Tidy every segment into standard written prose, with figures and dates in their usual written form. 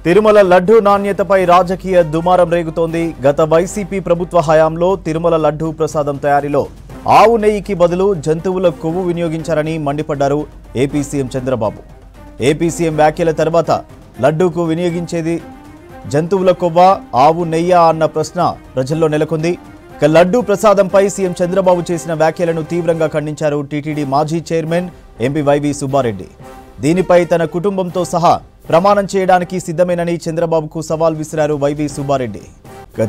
తిరుమల లడ్డూ నాణ్యతపై రాజకీయ దుమారం రేగుతోంది. గత వైసీపీ ప్రభుత్వ హయాంలో తిరుమల లడ్డూ ప్రసాదం తయారీలో ఆవు నెయ్యికి బదులు జంతువుల కొవ్వు వినియోగించారని మండిపడ్డారు AP CM Chandrababu. AP CM వ్యాఖ్యల తర్వాత లడ్డూకు వినియోగించేది జంతువుల కొవ్వా, ఆవు నెయ్యా అన్న ప్రశ్న ప్రజల్లో నెలకొంది. లడ్డూ ప్రసాదంపై సీఎం చంద్రబాబు చేసిన వ్యాఖ్యలను తీవ్రంగా ఖండించారు టీటీడీ మాజీ చైర్మన్ ఎంపీ వైవి సుబ్బారెడ్డి. దీనిపై తన కుటుంబంతో సహా ప్రమాణం చేయడానికి సిద్ధమేనని చంద్రబాబుకు సవాల్ విసిరారు వైవి సుబ్బారెడ్డి.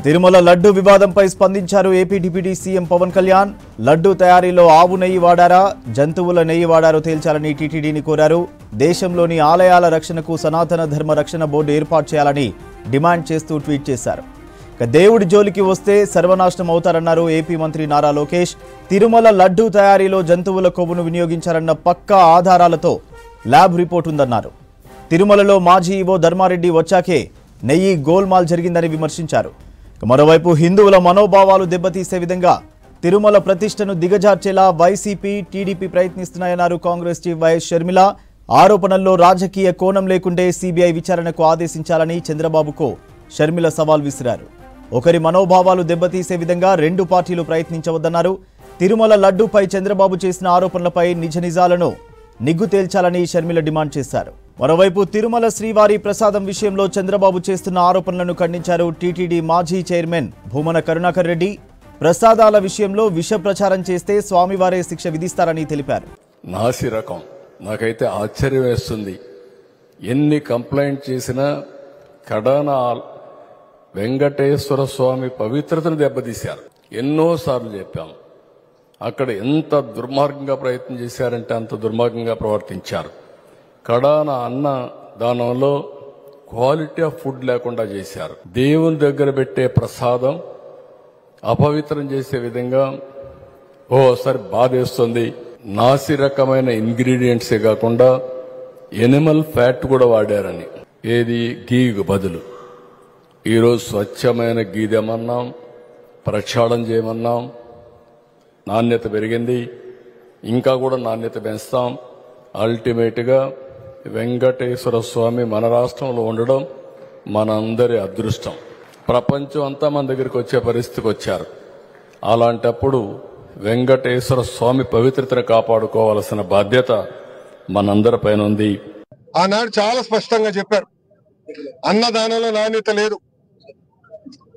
తిరుమల లడ్డూ వివాదంపై స్పందించారు AP deputy CM Pawan Kalyan. Laddu తయారీలో ఆవు నెయ్యి వాడారా, జంతువుల నెయ్యి వాడారో తేల్చాలని టీటీడీని కోరారు. దేశంలోని ఆలయాల రక్షణకు సనాతన ధర్మ రక్షణ బోర్డు ఏర్పాటు చేయాలని డిమాండ్ చేస్తూ ట్వీట్ చేశారు. దేవుడి జోలికి వస్తే సర్వనాశనం అవుతారన్నారు ఏపీ మంత్రి నారా లోకేష్. తిరుమల లడ్డూ తయారీలో జంతువుల కొవ్వును వినియోగించారన్న పక్కా ఆధారాలతో ల్యాబ్ రిపోర్ట్ ఉందన్నారు. తిరుమలలో మాజీ ఈవో ధర్మారెడ్డి వచ్చాకే నెయ్యి గోల్మాల్ జరిగిందని విమర్శించారు. మరోవైపు హిందువుల మనోభావాలు దెబ్బతీసే విధంగా తిరుమల ప్రతిష్టను దిగజార్చేలా వైసీపీ, టీడీపీ ప్రయత్నిస్తున్నాయన్నారు కాంగ్రెస్ చీఫ్ వైఎస్ షర్మిల. ఆరోపణల్లో రాజకీయ కోణం లేకుంటే సీబీఐ విచారణకు ఆదేశించాలని చంద్రబాబుకు షర్మిల సవాల్ విసిరారు. ఒకరి మనోభావాలు దెబ్బతీసే విధంగా రెండు పార్టీలు ప్రయత్నించవద్దన్నారు. తిరుమల లడ్డూపై చంద్రబాబు చేసిన ఆరోపణలపై నిజ నిజాలను నిగ్గు తేల్చాలని షర్మిల డిమాండ్ చేశారు. మరోవైపు తిరుమల శ్రీవారి ప్రసాదం విషయంలో చంద్రబాబు చేస్తున్న ఆరోపణలను ఖండించారు టీటీడీ మాజీ చైర్మన్ భూమన కరుణాకర్ రెడ్డి. ప్రసాదాల విషయంలో విష ప్రచారం చేస్తే స్వామివారే శిక్ష విధిస్తారని తెలిపారు. నాసి రకం నాకైతే ఆశ్చర్యం వేస్తుంది. ఎన్ని కంప్లైంట్ చేసినా కడాన వెంకటేశ్వర స్వామి పవిత్రతను దెబ్బతీశారు. ఎన్నోసార్లు చెప్పాం. అక్కడ ఎంత దుర్మార్గంగా ప్రయత్నం చేశారంటే అంత దుర్మార్గంగా ప్రవర్తించారు. కడాన అన్న దానంలో క్వాలిటీ ఆఫ్ ఫుడ్ లేకుండా చేశారు. దేవుని దగ్గర పెట్టే ప్రసాదం అపవిత్రం చేసే విధంగా ఓసారి బాధేస్తుంది. నాసి రకమైన ఇంగ్రీడియంట్సే కాకుండా ఎనిమల్ ఫ్యాట్ కూడా వాడారని. ఏది గీకు బదులు ఈరోజు స్వచ్ఛమైన గీ తెమన్నాం, ప్రక్షాళన చేయమన్నాం. నాణ్యత పెరిగింది, ఇంకా కూడా నాణ్యత పెంచుతాం. అల్టిమేట్గా వెంకటేశ్వర స్వామి మన రాష్ట్రంలో ఉండడం మనందరి అదృష్టం. ప్రపంచం అంతా మన దగ్గరికి వచ్చే పరిస్థితికి వచ్చారు. అలాంటప్పుడు వెంకటేశ్వర స్వామి పవిత్రతను కాపాడుకోవాల్సిన బాధ్యత మనందరిపైన ఉంది. ఆనాడు చాలా స్పష్టంగా చెప్పారు, అన్నదానంలో నాణ్యత లేదు,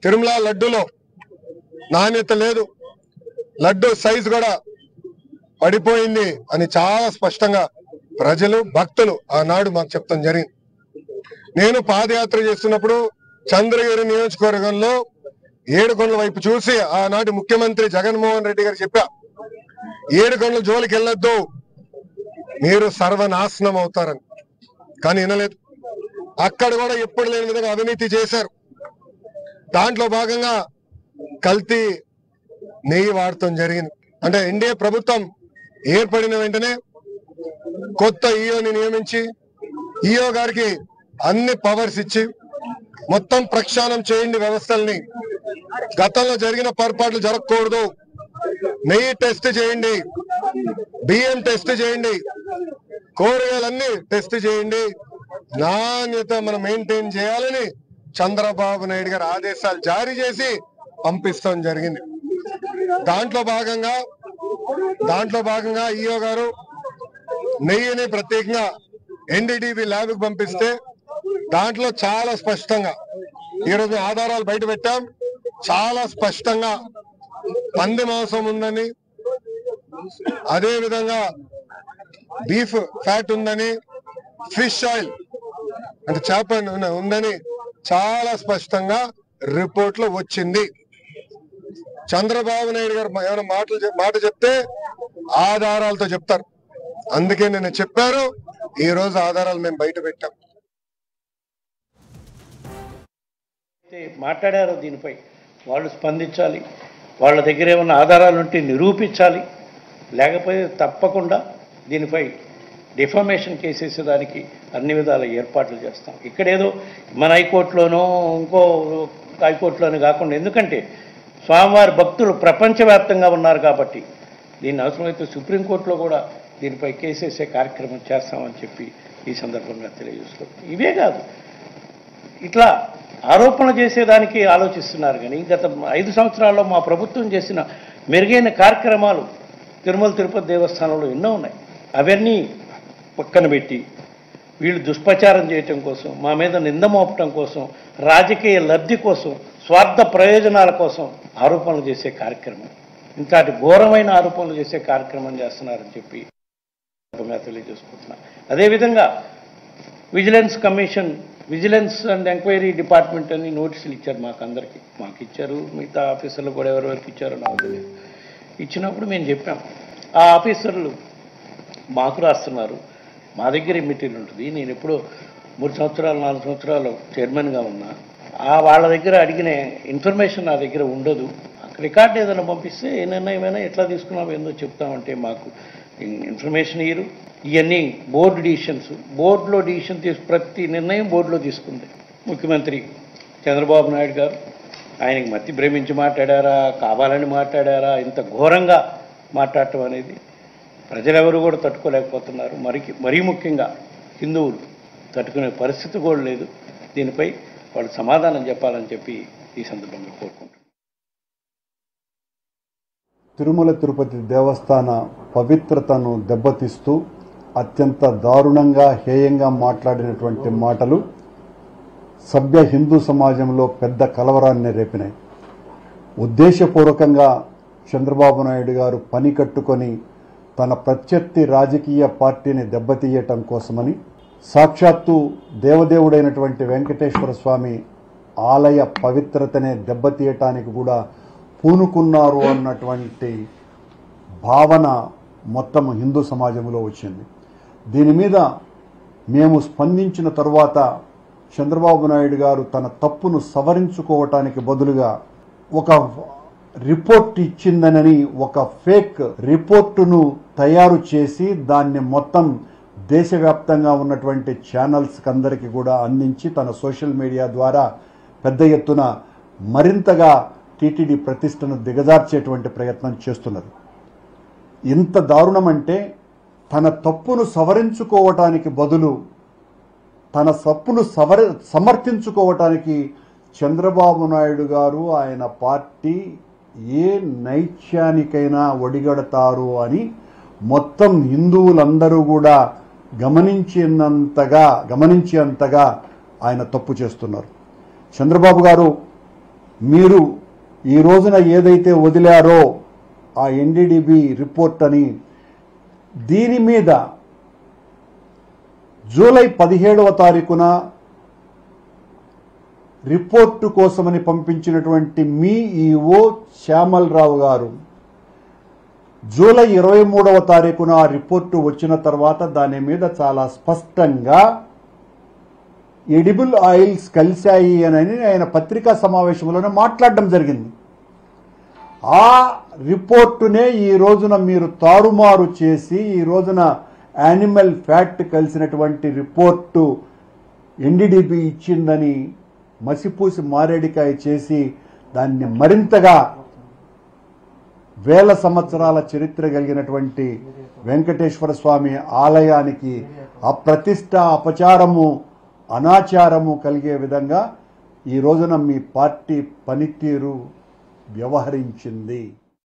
తిరుమల లడ్డూలో నాణ్యత లేదు, లడ్డూ సైజు కూడా పడిపోయింది అని చాలా స్పష్టంగా ప్రజలు, భక్తులు ఆనాడు మాకు చెప్తాం జరిగింది. నేను పాదయాత్ర చేస్తున్నప్పుడు చంద్రగిరి నియోజకవర్గంలో ఏడుకొండల వైపు చూసి ఆనాటి ముఖ్యమంత్రి జగన్మోహన్ రెడ్డి గారు చెప్పా, ఏడుకొండల జోలికి వెళ్ళొద్దు, మీరు సర్వనాశనం అవుతారని. కానీ వినలేదు. అక్కడ కూడా ఎప్పుడు లేని విధంగా అవినీతి చేశారు. దాంట్లో భాగంగా కల్తీ నెయ్యి వాడటం జరిగింది. అంటే ఎన్డీఏ ప్రభుత్వం ఏర్పడిన వెంటనే కొత్త ఈఓని నియమించి ఈఓ గారికి అన్ని పవర్స్ ఇచ్చి మొత్తం ప్రక్షాళన చేయండి వ్యవస్థల్ని, గతంలో జరిగిన పొరపాట్లు జరగకూడదు, నెయ్యి టెస్ట్ చేయండి, బియ్యం టెస్ట్ చేయండి, కూరగాయలన్నీ టెస్ట్ చేయండి, నాణ్యత మనం మెయింటైన్ చేయాలని చంద్రబాబు నాయుడు గారు ఆదేశాలు జారీ చేసి పంపిస్తాం జరిగింది. దాంట్లో భాగంగా ఈఓ గారు నెయ్యిని ప్రత్యేకంగా ఎన్డీటీవీ ల్యాబ్ కు పంపిస్తే దాంట్లో చాలా స్పష్టంగా ఈరోజు ఆధారాలు బయట పెట్టాం. చాలా స్పష్టంగా పంది మాంసం ఉందని, అదే విధంగా బీఫ్ ఫ్యాట్ ఉందని, ఫిష్ ఆయిల్ అంటే చేప ఉందని చాలా స్పష్టంగా రిపోర్ట్ లో వచ్చింది. చంద్రబాబు నాయుడు గారు ఏమైనా మాట చెప్తే ఆధారాలతో చెప్తారు. అందుకే నేను చెప్పారు, ఈ రోజు ఆధారాలు మేము బయట పెట్టాం. మాట్లాడారో దీనిపై వాళ్ళు స్పందించాలి. వాళ్ళ దగ్గర ఏమన్నా ఆధారాలు ఉంటే నిరూపించాలి. లేకపోతే తప్పకుండా దీనిపై డిఫామేషన్ కేసేసేదానికి అన్ని విధాల ఏర్పాట్లు చేస్తాం. ఇక్కడేదో మన హైకోర్టులోనో ఇంకో హైకోర్టులోనూ కాకుండా, ఎందుకంటే స్వామివారి భక్తులు ప్రపంచవ్యాప్తంగా ఉన్నారు కాబట్టి దీన్ని అవసరమైతే సుప్రీంకోర్టులో కూడా దీనిపై కేసేసే కార్యక్రమం చేస్తామని చెప్పి ఈ సందర్భంగా తెలియజేస్తున్నాం. ఇవే కాదు, ఇట్లా ఆరోపణలు చేసేదానికి ఆలోచిస్తున్నారు. కానీ గత 5 సంవత్సరాల్లో మా ప్రభుత్వం చేసిన మెరుగైన కార్యక్రమాలు తిరుమల తిరుపతి దేవస్థానంలో ఎన్నో ఉన్నాయి. అవన్నీ పక్కన పెట్టి వీళ్ళు దుష్ప్రచారం చేయటం కోసం, మా మీద నింద మోపటం కోసం, రాజకీయ లబ్ధి కోసం, స్వార్థ ప్రయోజనాల కోసం ఆరోపణలు చేసే కార్యక్రమం, ఇంతటి ఘోరమైన ఆరోపణలు చేసే కార్యక్రమం చేస్తున్నారని చెప్పి తెలియజేసుకుంటున్నా. అదేవిధంగా vigilance commission, vigilance and enquiry department అని నోటీసులు ఇచ్చారు అందరికీ. మాకు ఇచ్చారు, మిగతా ఆఫీసర్లు కూడా ఎవరెవరికి ఇచ్చారో నాకు తెలియదు. ఇచ్చినప్పుడు మేము చెప్పాం, ఆ ఆఫీసర్లు మాకు రాస్తున్నారు, మా దగ్గర మెటీరియల్ ఉంటుంది. నేను ఎప్పుడో 3 సంవత్సరాలు 4 సంవత్సరాలు చైర్మన్గా ఉన్నా, వాళ్ళ దగ్గర అడిగిన ఇన్ఫర్మేషన్ నా దగ్గర ఉండదు. రికార్డు ఏదైనా పంపిస్తే ఏ నిర్ణయమైనా ఎట్లా తీసుకున్నామో ఏందో చెప్తామంటే మాకు ఇన్ఫర్మేషన్ ఇయ్యరు. ఇవన్నీ బోర్డు డిసిషన్స్, బోర్డులో డిసిషన్ ప్రతి నిర్ణయం బోర్డులో తీసుకుంది. ముఖ్యమంత్రి చంద్రబాబు నాయుడు గారు ఆయనకి మతి భ్రమించి మాట్లాడారా, కావాలని మాట్లాడారా, ఇంత ఘోరంగా మాట్లాడటం అనేది ప్రజలెవరు కూడా తట్టుకోలేకపోతున్నారు. మరీ ముఖ్యంగా హిందువులు తట్టుకునే పరిస్థితి కూడా లేదు. దీనిపై వాళ్ళు సమాధానం చెప్పాలని చెప్పి ఈ సందర్భంగా కోరుకుంటున్నాను. తిరుమల తిరుపతి దేవస్థాన పవిత్రతను దెబ్బతీస్తూ అత్యంత దారుణంగా, హేయంగా మాట్లాడినటువంటి మాటలు సభ్య హిందూ సమాజంలో పెద్ద కలవరాన్ని రేపినాయి. ఉద్దేశపూర్వకంగా చంద్రబాబు నాయుడు గారు పని కట్టుకొని తన ప్రత్యర్థి రాజకీయ పార్టీని దెబ్బతీయటం కోసమని సాక్షాత్తు దేవదేవుడైనటువంటి వెంకటేశ్వర స్వామి ఆలయ పవిత్రతనే దెబ్బతీయటానికి కూడా పూనుకున్నారు అన్నటువంటి భావన మొత్తం హిందూ సమాజంలో వచ్చింది. దీని మీద మేము స్పందించిన తరువాత చంద్రబాబు నాయుడు గారు తన తప్పును సవరించుకోవటానికి బదులుగా ఒక రిపోర్ట్ ఇచ్చిందనని ఒక ఫేక్ రిపోర్టును తయారు చేసి దాన్ని మొత్తం దేశవ్యాప్తంగా ఉన్నటువంటి ఛానల్స్కి అందరికీ కూడా అందించి తన సోషల్ మీడియా ద్వారా పెద్ద ఎత్తున మరింతగా టీటీడీ ప్రతిష్టను దిగజార్చేటువంటి ప్రయత్నం చేస్తున్నారు. ఇంత దారుణమంటే తన తప్పును సవరించుకోవటానికి బదులు తన తప్పును సమర్థించుకోవటానికి చంద్రబాబు నాయుడు గారు ఆయన పార్టీ ఏ నైత్యానికైనా ఒడిగడతారు అని మొత్తం హిందువులందరూ కూడా గమనించేంతగా ఆయన తప్పు చేస్తున్నారు. చంద్రబాబు గారు, మీరు ఈ రోజున ఏదైతే వదిలారో ఆ ఎన్డీడీబీ రిపోర్ట్ అని, దీని మీద జూలై 17వ తారీఖున రిపోర్టు కోసమని పంపించినటువంటి మీ ఈఓ శ్యామలరావు గారు జూలై 23వ తారీఖున ఆ రిపోర్టు వచ్చిన తర్వాత దాని మీద చాలా స్పష్టంగా ఎడిబుల్ ఆయిల్స్ కలిశాయి అని ఆయన పత్రికా సమావేశంలోనే మాట్లాడడం జరిగింది. ఆ రిపోర్టునే ఈ రోజున మీరు తారుమారు చేసి ఈ రోజున యానిమల్ ఫ్యాట్ కలిసినటువంటి రిపోర్టు ఎన్డీడీబీ ఇచ్చిందని మసిపూసి మారేడికాయ చేసి దాన్ని మరింతగా వేల సంవత్సరాల చరిత్ర కలిగినటువంటి వెంకటేశ్వర స్వామి ఆలయానికి అప్రతిష్ట, అపచారము, అనాచారము కలిగే విధంగా ఈ రోజున మీ పార్టీ పనితీరు వ్యవహరించింది.